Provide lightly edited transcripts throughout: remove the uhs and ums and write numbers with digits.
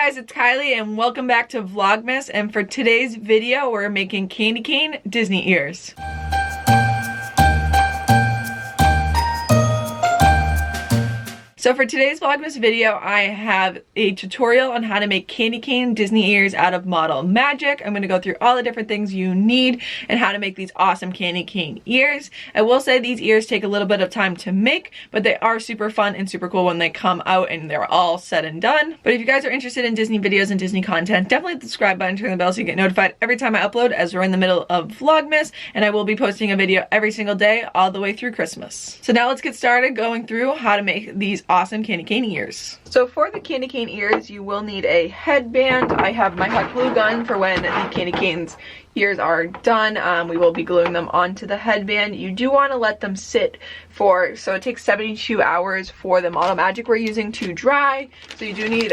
guys, it's Kylie and welcome back to Vlogmas, and for today's video we're making candy cane Disney ears. So for today's Vlogmas video, I have a tutorial on how to make candy cane Disney ears out of Model Magic. I'm going to go through all the different things you need and how to make these awesome candy cane ears. I will say these ears take a little bit of time to make, but they are super fun and super cool when they come out and they're all said and done. But if you guys are interested in Disney videos and Disney content, definitely hit the subscribe button, turn the bell so you get notified every time I upload, as we're in the middle of Vlogmas, and I will be posting a video every single day all the way through Christmas. So now let's get started going through how to make these awesome candy cane ears. So for the candy cane ears, you will need a headband. I have my hot glue gun for when the candy cane's ears are done. We will be gluing them onto the headband. You do want to let them sit for, so it takes 72 hours for the Model Magic we're using to dry. So you do need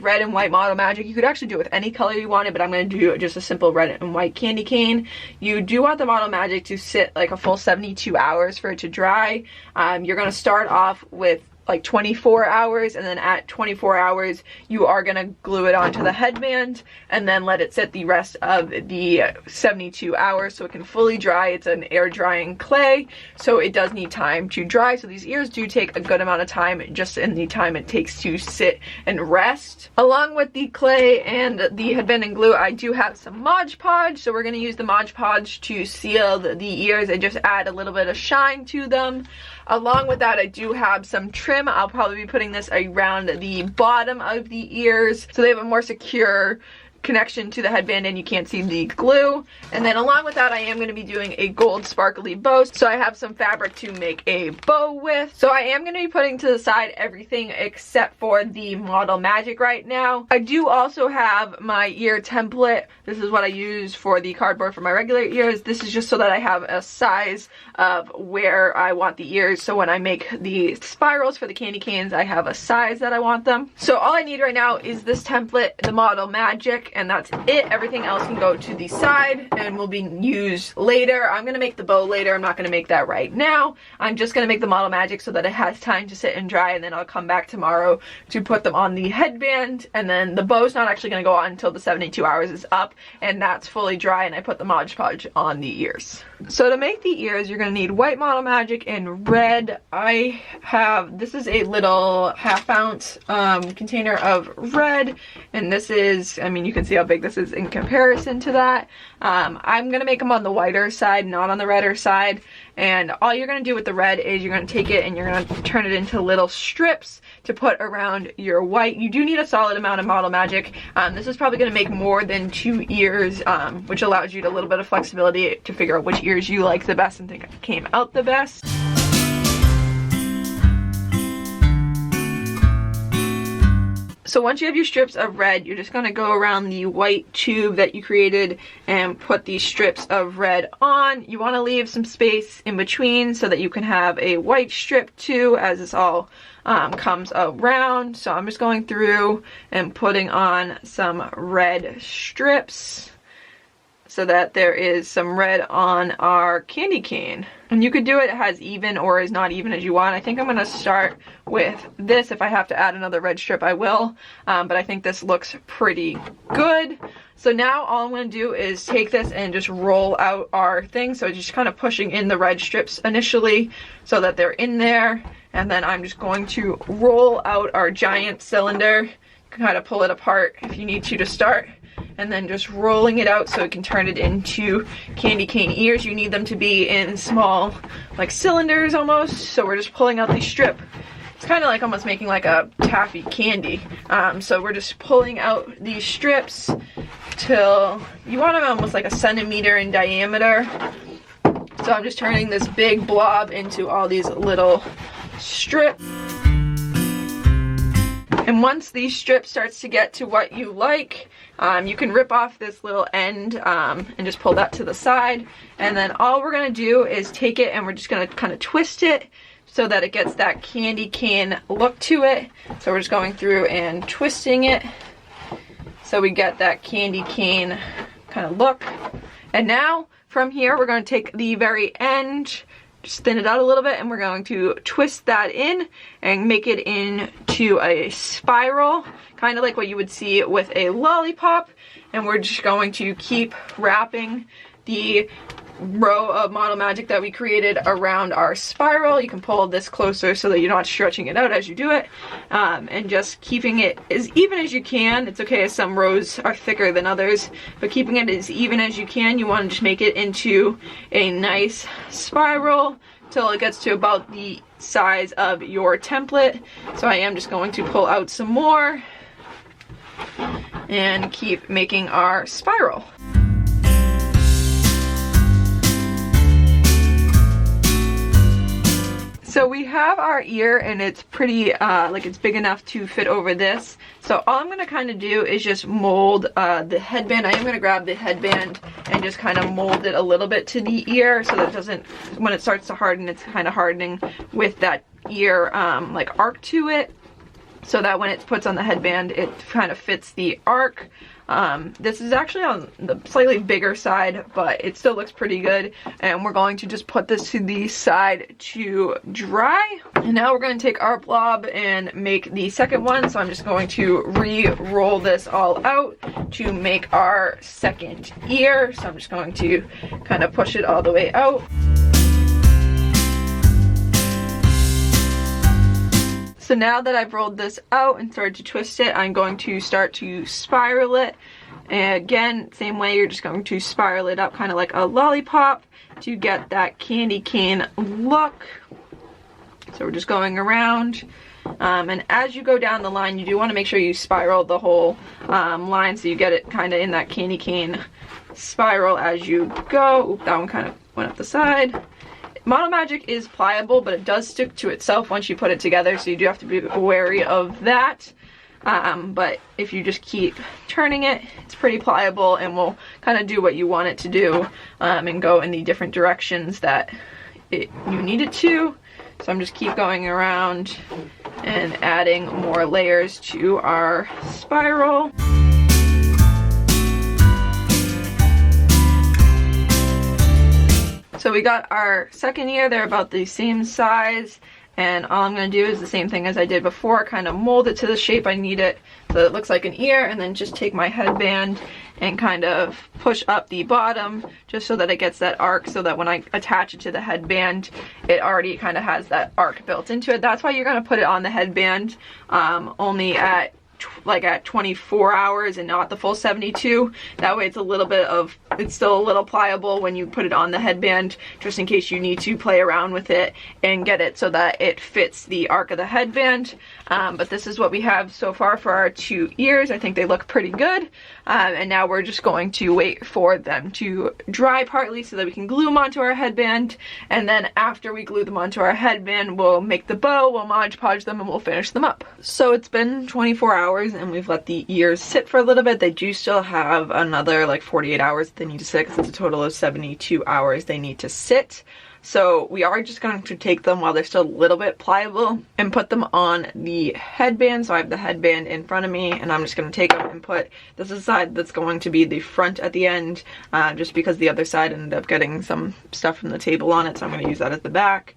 red and white Model Magic. You could actually do it with any color you wanted, but I'm going to do just a simple red and white candy cane. You do want the Model Magic to sit like a full 72 hours for it to dry. You're going to start off with like 24 hours, and then at 24 hours you are going to glue it onto the headband and then let it sit the rest of the 72 hours so it can fully dry. It's an air drying clay, so it does need time to dry. So these ears do take a good amount of time, just in the time it takes to sit and rest. Along with the clay and the headband and glue, I do have some Mod Podge, so we're going to use the Mod Podge to seal the ears and just add a little bit of shine to them. Along with that, I do have some trim. I'll probably be putting this around the bottom of the ears so they have a more secure connection to the headband and you can't see the glue. And then along with that, I am going to be doing a gold sparkly bow, so I have some fabric to make a bow with. So I am going to be putting to the side everything except for the Model Magic right now. I do also have my ear template. This is what I use for the cardboard for my regular ears. This is just so that I have a size of where I want the ears, so when I make the spirals for the candy canes, I have a size that I want them. So all I need right now is this template, the Model Magic, and that's it. Everything else can go to the side and will be used later. I'm going to make the bow later. I'm not going to make that right now. I'm just going to make the Model Magic so that it has time to sit and dry, and then I'll come back tomorrow to put them on the headband. And then the bow's not actually going to go on until the 72 hours is up and that's fully dry, and I put the Mod Podge on the ears. So to make the ears, you're going to need white Model Magic and red. I have, this is a little half-ounce container of red, and this is, I mean, you can see how big this is in comparison to that. I'm going to make them on the whiter side, not on the redder side. And all you're going to do with the red is you're going to take it and you're going to turn it into little strips to put around your white. You do need a solid amount of Model Magic. This is probably going to make more than 2 ears, which allows you a little bit of flexibility to figure out which ears you like the best and think came out the best. So once you have your strips of red, you're just going to go around the white tube that you created and put these strips of red on. You want to leave some space in between so that you can have a white strip too, as this all comes around. So I'm just going through and putting on some red strips so that there is some red on our candy cane. And you could do it as even or as not even as you want. I think I'm going to start with this. If I have to add another red strip, I will. But I think this looks pretty good. So now all I'm going to do is take this and just roll out our thing. So just kind of pushing in the red strips initially so that they're in there. And then I'm just going to roll out our giant cylinder. You can kind of pull it apart if you need to start. And then just rolling it out so it can turn it into candy cane ears. You need them to be in small, like, cylinders almost. So we're just pulling out the strip. It's kind of like almost making like a taffy candy. So we're just pulling out these strips till you want them almost like a centimeter in diameter. So I'm just turning this big blob into all these little strips. And once these strips starts to get to what you like, you can rip off this little end and just pull that to the side. And then all we're going to do is take it and we're just going to kind of twist it so that it gets that candy cane look to it. So we're just going through and twisting it so we get that candy cane kind of look. And now from here we're going to take the very end just thin it out a little bit, and we're going to twist that in and make it into a spiral, kind of like what you would see with a lollipop. And we're just going to keep wrapping the row of Model Magic that we created around our spiral. You can pull this closer so that you're not stretching it out as you do it, and just keeping it as even as you can. It's okay if some rows are thicker than others, but keeping it as even as you can. You want to just make it into a nice spiral till it gets to about the size of your template. So I am just going to pull out some more and keep making our spiral. So we have our ear, and it's pretty, like it's big enough to fit over this. So all I'm going to kind of do is just mold the headband. I am going to grab the headband and just kind of mold it a little bit to the ear so that it doesn't, when it starts to harden, it's kind of hardening with that ear like arc to it, so that when it puts on the headband, it kind of fits the arc. This is actually on the slightly bigger side, but it still looks pretty good. And we're going to just put this to the side to dry. And now we're going to take our blob and make the second one. So I'm just going to re-roll this all out to make our second ear. So I'm just going to kind of push it all the way out. So now that I've rolled this out and started to twist it, I'm going to start to spiral it. And again, same way, you're just going to spiral it up kind of like a lollipop to get that candy cane look. So we're just going around. And as you go down the line, you do want to make sure you spiral the whole line so you get it kind of in that candy cane spiral as you go. Oop, that one kind of went up the side. Model Magic is pliable, but it does stick to itself once you put it together, so you do have to be wary of that. But if you just keep turning it, it's pretty pliable and will kind of do what you want it to do, and go in the different directions that you need it to. So I'm just keep going around and adding more layers to our spiral. So we got our second ear, they're about the same size, and all I'm going to do is the same thing as I did before, kind of mold it to the shape I need it so it looks like an ear, and then just take my headband and kind of push up the bottom just so that it gets that arc, so that when I attach it to the headband, it already kind of has that arc built into it. That's why you're going to put it on the headband only at 24 hours and not the full 72. That way it's a little bit of, it's still a little pliable when you put it on the headband, just in case you need to play around with it and get it so that it fits the arc of the headband. But this is what we have so far for our 2 ears. I think they look pretty good. And now we're just going to wait for them to dry partly so that we can glue them onto our headband. And then after we glue them onto our headband, we'll make the bow, we'll Mod Podge them, and we'll finish them up. So it's been 24 hours and we've let the ears sit for a little bit. They do still have another like 48 hours they need to sit, because it's a total of 72 hours they need to sit. So we are just going to take them while they're still a little bit pliable and put them on the headband. So I have the headband in front of me, and I'm just going to take them and put, this is the side that's going to be the front at the end, just because the other side ended up getting some stuff from the table on it, so I'm going to use that as the back.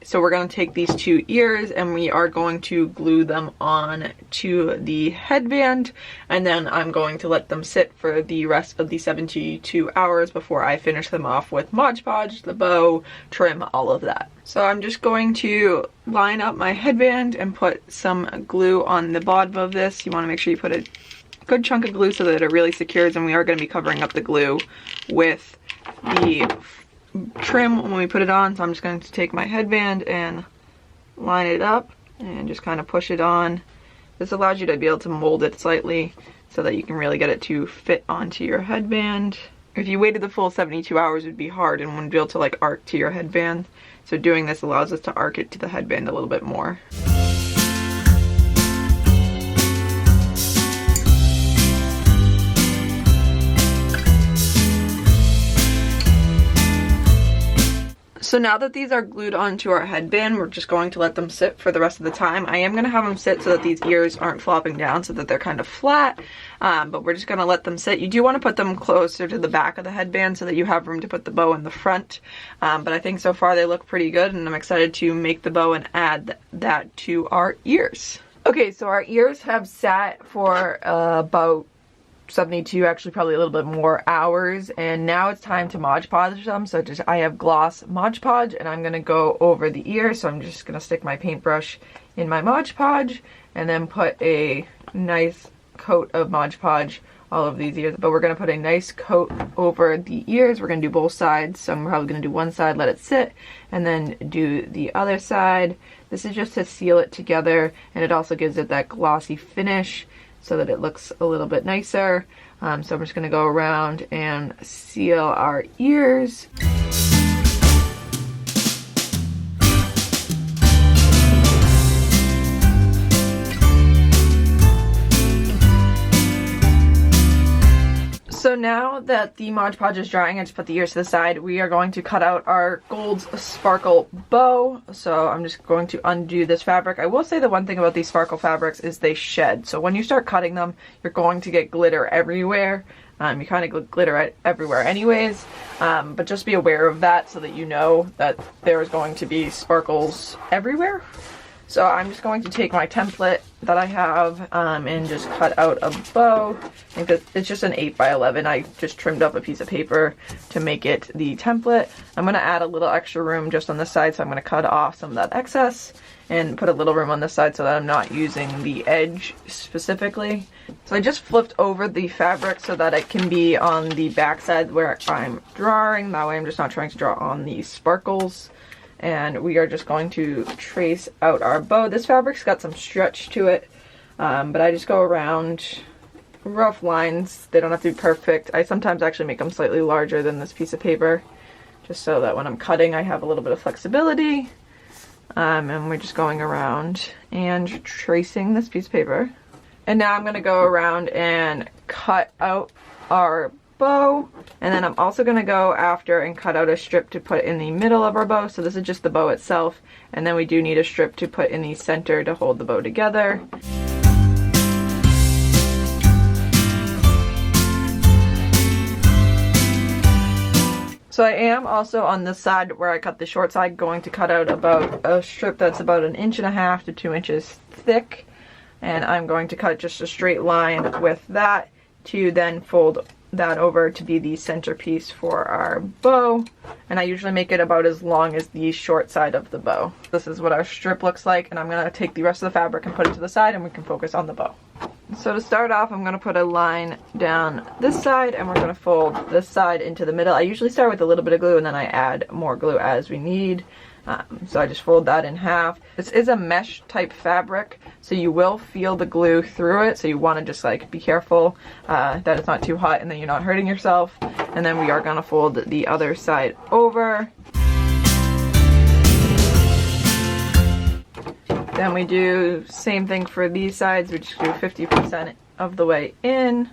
So we're going to take these 2 ears and we are going to glue them on to the headband, and then I'm going to let them sit for the rest of the 72 hours before I finish them off with Mod Podge, the bow, trim, all of that. So I'm just going to line up my headband and put some glue on the bottom of this. You want to make sure you put a good chunk of glue so that it really secures, and we are going to be covering up the glue with the trim when we put it on. So I'm just going to take my headband and line it up and just kind of push it on. This allows you to be able to mold it slightly so that you can really get it to fit onto your headband. If you waited the full 72 hours, it would be hard and wouldn't be able to like arc to your headband. So doing this allows us to arc it to the headband a little bit more. So now that these are glued onto our headband, we're just going to let them sit for the rest of the time. I am going to have them sit so that these ears aren't flopping down, so that they're kind of flat, but we're just going to let them sit. You do want to put them closer to the back of the headband so that you have room to put the bow in the front, but I think so far they look pretty good, and I'm excited to make the bow and add that to our ears. Okay, so our ears have sat for about 72, actually probably a little bit more hours, and now it's time to Mod Podge them. So I have gloss Mod Podge, and I'm gonna go over the ear. So I'm just gonna stick my paintbrush in my Mod Podge and then put a nice coat of Mod Podge all over these ears. But we're gonna put a nice coat over the ears. We're gonna do both sides, so I'm probably gonna do one side, let it sit, and then do the other side. This is just to seal it together, and it also gives it that glossy finish so that it looks a little bit nicer. So I'm just gonna go around and seal our ears. So now that the Mod Podge is drying, I just put the ears to the side. We are going to cut out our gold sparkle bow. So I'm just going to undo this fabric. I will say the one thing about these sparkle fabrics is they shed. So when you start cutting them, you're going to get glitter everywhere. You kind of get glitter everywhere anyways, but just be aware of that so that you know that there's going to be sparkles everywhere. So I'm just going to take my template that I have and just cut out a bow. I think that it's just an 8x11. I just trimmed up a piece of paper to make it the template. I'm going to add a little extra room just on this side, so I'm going to cut off some of that excess and put a little room on this side so that I'm not using the edge specifically. So I just flipped over the fabric so that it can be on the back side where I'm drawing. That way I'm just not trying to draw on these sparkles. And we are just going to trace out our bow. This fabric's got some stretch to it, but I just go around rough lines. They don't have to be perfect. I sometimes actually make them slightly larger than this piece of paper, just so that when I'm cutting I have a little bit of flexibility. And we're just going around and tracing this piece of paper. And now I'm going to go around and cut out our bow, and then I'm also going to go after and cut out a strip to put in the middle of our bow. So this is just the bow itself, and then we do need a strip to put in the center to hold the bow together. So I am also on the side where I cut the short side going to cut out about a strip that's about 1.5 to 2 inches thick, and I'm going to cut just a straight line with that to then fold that over to be the centerpiece for our bow. And I usually make it about as long as the short side of the bow. This is what our strip looks like, and I'm going to take the rest of the fabric and put it to the side, and we can focus on the bow. So to start off, I'm going to put a line down this side, and we're going to fold this side into the middle. I usually start with a little bit of glue and then I add more glue as we need. So I just fold that in half. This is a mesh type fabric, so you will feel the glue through it, so you want to just like be careful that it's not too hot and then you're not hurting yourself. And then we are going to fold the other side over. Then we do same thing for these sides. We just do 50% of the way in.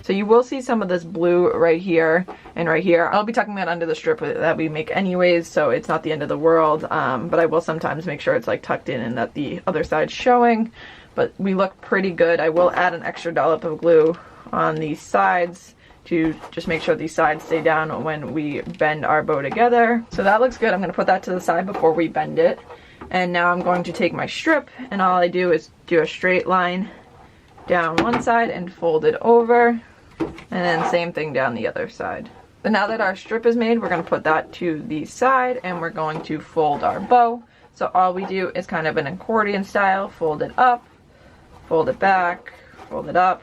So you will see some of this blue right here and right here. I'll be tucking that under the strip that we make anyways, so it's not the end of the world, but I will sometimes make sure it's like tucked in and that the other side's showing. But we look pretty good. I will add an extra dollop of glue on these sides to just make sure these sides stay down when we bend our bow together. So that looks good. I'm going to put that to the side before we bend it. And now I'm going to take my strip, and all I do is do a straight line down one side and fold it over. And then same thing down the other side. So now that our strip is made, we're going to put that to the side, and we're going to fold our bow. So all we do is kind of an accordion style, fold it up, fold it back, fold it up,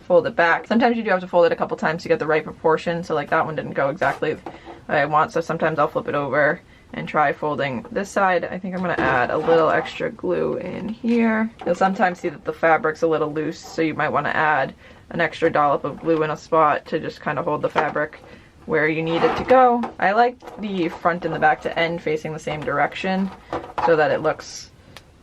fold it back. Sometimes you do have to fold it a couple times to get the right proportion, so like that one didn't go exactly what I want, so sometimes I'll flip it over and try folding this side. I think I'm going to add a little extra glue in here. You'll sometimes see that the fabric's a little loose, so you might want to add an extra dollop of glue in a spot to just kind of hold the fabric where you need it to go. I like the front and the back to end facing the same direction so that it looks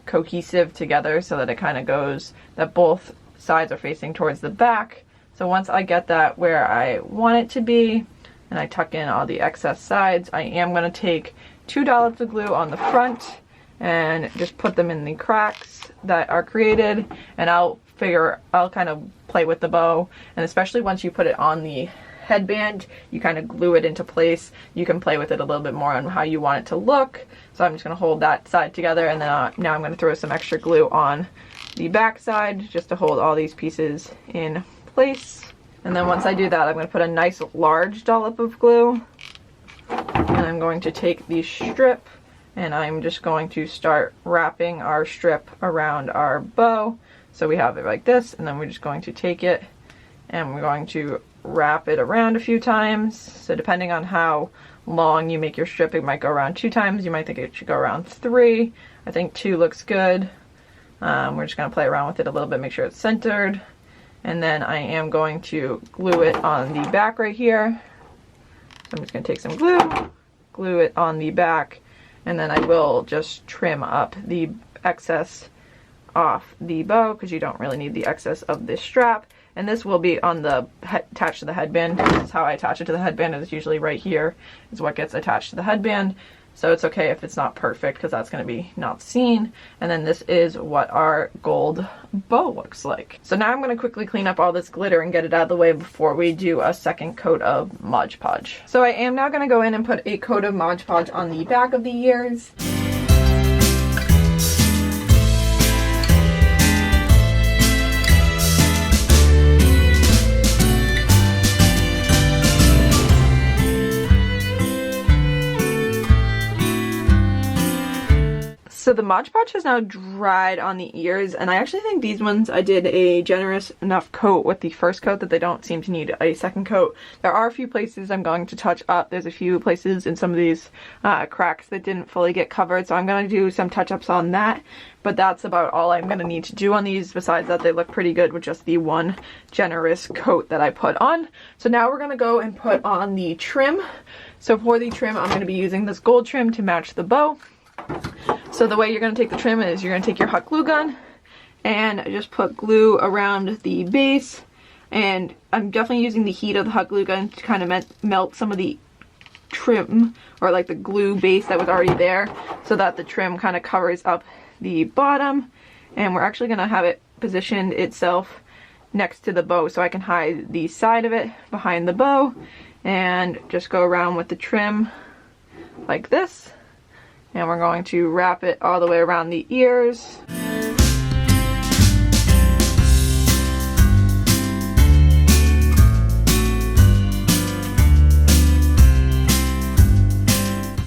cohesive together, so that it kind of goes, that both sides are facing towards the back, So once I get that where I want it to be, and I tuck in all the excess sides, I am going to take 2 dollops of glue on the front and just put them in the cracks that are created, and I'll kind of play with the bow, and especially once you put it on the headband, you kind of glue it into place. You can play with it a little bit more on how you want it to look. So I'm just going to hold that side together, and then now I'm going to throw some extra glue on the back side just to hold all these pieces in place. And then once I do that, I'm going to put a nice large dollop of glue, and I'm going to take the strip, and I'm just going to start wrapping our strip around our bow. So we have it like this, and then we're just going to take it and we're going to wrap it around a few times. So depending on how long you make your strip, it might go around 2 times. You might think it should go around 3. I think 2 looks good. We're just going to play around with it a little bit, make sure it's centered. And then I am going to glue it on the back right here. So I'm just going to take some glue it on the back, and then I will just trim up the excess off the bow because you don't really need the excess of this strap. And this will be on the attached to the headband. This is how I attach it to the headband. It's usually right here is what gets attached to the headband. So it's okay if it's not perfect because that's going to be not seen. And then this is what our gold bow looks like. So now I'm going to quickly clean up all this glitter and get it out of the way before we do a second coat of Mod Podge. So I am now going to go in and put a coat of Mod Podge on the back of the ears. So the Mod Podge has now dried on the ears, and I actually think these ones I did a generous enough coat with the first coat that they don't seem to need a second coat. There are a few places I'm going to touch up. There's a few places in some of these cracks that didn't fully get covered, so I'm going to do some touch-ups on that. But that's about all I'm going to need to do on these. Besides that, they look pretty good with just the one generous coat that I put on. So now we're going to go and put on the trim. So for the trim, I'm going to be using this gold trim to match the bow. So the way you're going to take the trim is you're going to take your hot glue gun and just put glue around the base. And I'm definitely using the heat of the hot glue gun to kind of melt some of the trim, or like the glue base that was already there, so that the trim kind of covers up the bottom. And we're actually going to have it positioned itself next to the bow so I can hide the side of it behind the bow and just go around with the trim like this. And we're going to wrap it all the way around the ears.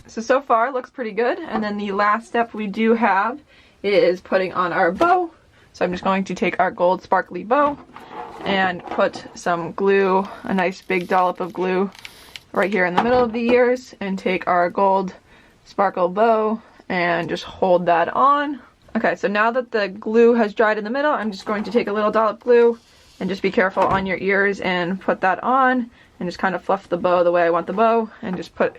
So far it looks pretty good. And then the last step we do have is putting on our bow. So I'm just going to take our gold sparkly bow and put some glue, a nice big dollop of glue right here in the middle of the ears, and take our gold sparkle bow and just hold that on. Okay, so now that the glue has dried in the middle, I'm just going to take a little dollop glue and just be careful on your ears and put that on, and just kind of fluff the bow the way I want the bow, and just put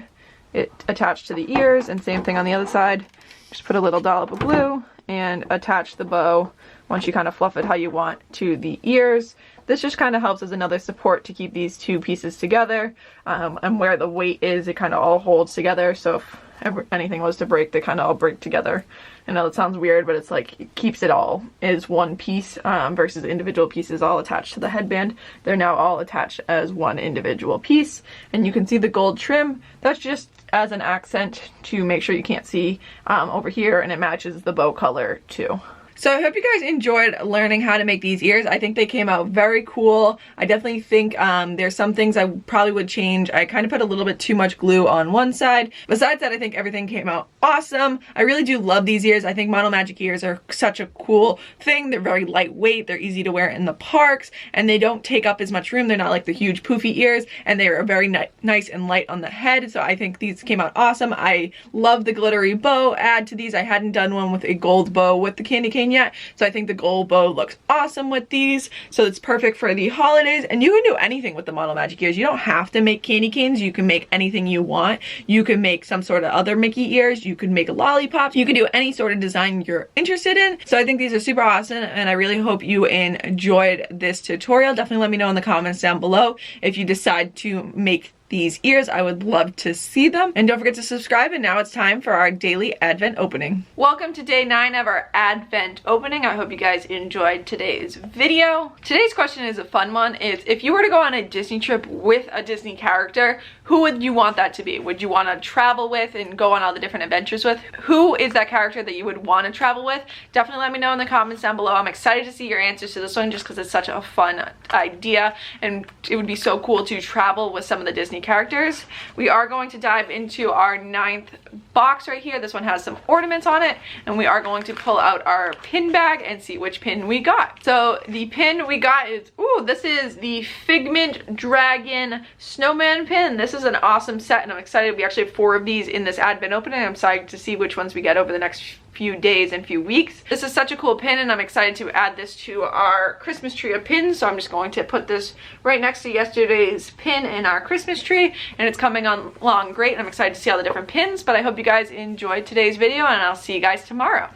it attached to the ears. And same thing on the other side, just put a little dollop of glue and attach the bow once you kind of fluff it how you want to the ears. This just kind of helps as another support to keep these two pieces together, and where the weight is, it kind of all holds together, so if anything was to break, they kind of all break together. I know it sounds weird, but it's like it keeps it all as one piece versus individual pieces all attached to the headband. They're now all attached as one individual piece. And you can see the gold trim. That's just as an accent to make sure you can't see over here, and it matches the bow color too. So I hope you guys enjoyed learning how to make these ears. I think they came out very cool. I definitely think there's some things I probably would change. I kind of put a little bit too much glue on one side. Besides that, I think everything came out awesome. I really do love these ears. I think Model Magic ears are such a cool thing. They're very lightweight. They're easy to wear in the parks, and they don't take up as much room. They're not like the huge poofy ears, and they're very nice and light on the head. So I think these came out awesome. I love the glittery bow add to these. I hadn't done one with a gold bow with the candy cane yet, so I think the gold bow looks awesome with these. So it's perfect for the holidays, and you can do anything with the Model Magic ears. You don't have to make candy canes. You can make anything you want. You can make some sort of other Mickey ears. You could make lollipops. You could do any sort of design you're interested in. So I think these are super awesome, and I really hope you enjoyed this tutorial. Definitely let me know in the comments down below if you decide to make these ears. I would love to see them. And don't forget to subscribe. And now it's time for our daily Advent opening. Welcome to day 9 of our Advent opening. I hope you guys enjoyed today's video. Today's question is a fun one. It's, if you were to go on a Disney trip with a Disney character, who would you want that to be? Would you want to travel with and go on all the different adventures with? Who is that character that you would want to travel with? Definitely let me know in the comments down below. I'm excited to see your answers to this one just because it's such a fun idea, and it would be so cool to travel with some of the Disney characters. We are going to dive into our 9th box right here. This one has some ornaments on it, and we are going to pull out our pin bag and see which pin we got. So the pin we got is, ooh, this is the Figment Dragon Snowman pin. This is an awesome set, and I'm excited. We actually have 4 of these in this Advent opening. I'm excited to see which ones we get over the next few days and few weeks. This is such a cool pin, and I'm excited to add this to our Christmas tree of pins. So I'm just going to put this right next to yesterday's pin in our Christmas tree, and it's coming on along great, and I'm excited to see all the different pins. But I hope you guys enjoyed today's video, and I'll see you guys tomorrow.